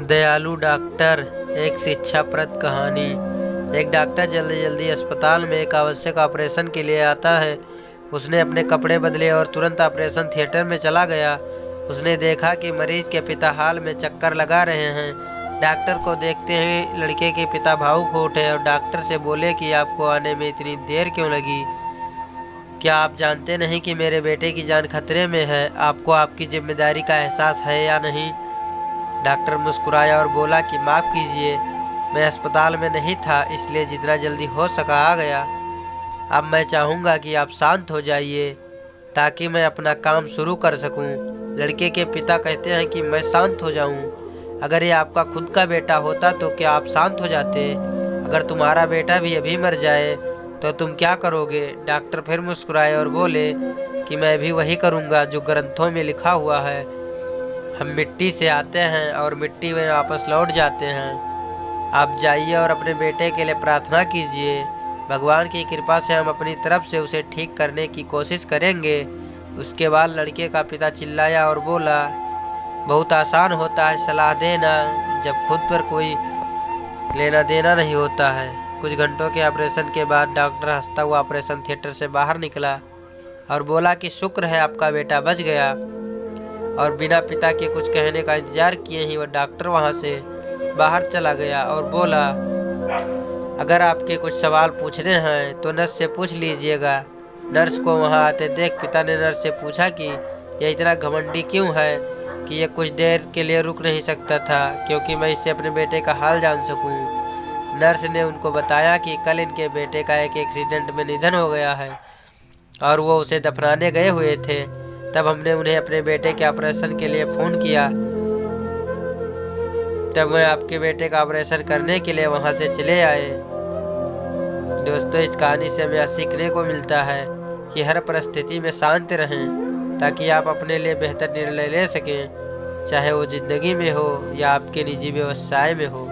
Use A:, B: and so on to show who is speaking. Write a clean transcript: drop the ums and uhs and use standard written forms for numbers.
A: दयालु डॉक्टर। एक शिक्षाप्रद कहानी। एक डॉक्टर जल्दी जल्दी अस्पताल में एक आवश्यक ऑपरेशन के लिए आता है। उसने अपने कपड़े बदले और तुरंत ऑपरेशन थिएटर में चला गया। उसने देखा कि मरीज के पिता हाल में चक्कर लगा रहे हैं। डॉक्टर को देखते ही लड़के के पिता भावुक हो उठे और डॉक्टर से बोले कि आपको आने में इतनी देर क्यों लगी? क्या आप जानते नहीं कि मेरे बेटे की जान खतरे में है? आपको आपकी जिम्मेदारी का एहसास है या नहीं? डॉक्टर मुस्कुराया और बोला कि माफ़ कीजिए, मैं अस्पताल में नहीं था, इसलिए जितना जल्दी हो सका आ गया। अब मैं चाहूँगा कि आप शांत हो जाइए ताकि मैं अपना काम शुरू कर सकूं। लड़के के पिता कहते हैं कि मैं शांत हो जाऊं? अगर ये आपका खुद का बेटा होता तो क्या आप शांत हो जाते? अगर तुम्हारा बेटा भी अभी मर जाए तो तुम क्या करोगे? डॉक्टर फिर मुस्कुराए और बोले कि मैं भी वही करूँगा जो ग्रंथों में लिखा हुआ है। हम मिट्टी से आते हैं और मिट्टी में वापस लौट जाते हैं। आप जाइए और अपने बेटे के लिए प्रार्थना कीजिए। भगवान की कृपा से हम अपनी तरफ से उसे ठीक करने की कोशिश करेंगे। उसके बाद लड़के का पिता चिल्लाया और बोला, बहुत आसान होता है सलाह देना जब खुद पर कोई लेना देना नहीं होता है। कुछ घंटों के ऑपरेशन के बाद डॉक्टर हंसता हुआ ऑपरेशन थिएटर से बाहर निकला और बोला कि शुक्र है आपका बेटा बच गया। और बिना पिता के कुछ कहने का इंतजार किए ही वह डॉक्टर वहां से बाहर चला गया और बोला, अगर आपके कुछ सवाल पूछने हैं तो नर्स से पूछ लीजिएगा। नर्स को वहां आते देख पिता ने नर्स से पूछा कि यह इतना घमंडी क्यों है कि यह कुछ देर के लिए रुक नहीं सकता था क्योंकि मैं इससे अपने बेटे का हाल जान सकूं। नर्स ने उनको बताया कि कल इनके बेटे का एक एक्सीडेंट में निधन हो गया है और वो उसे दफनाने गए हुए थे। तब हमने उन्हें अपने बेटे के ऑपरेशन के लिए फ़ोन किया। तब मैं आपके बेटे का ऑपरेशन करने के लिए वहां से चले आए। दोस्तों, इस कहानी से हमें सीखने को मिलता है कि हर परिस्थिति में शांत रहें ताकि आप अपने लिए बेहतर निर्णय ले सकें, चाहे वो ज़िंदगी में हो या आपके निजी व्यवसाय में हो।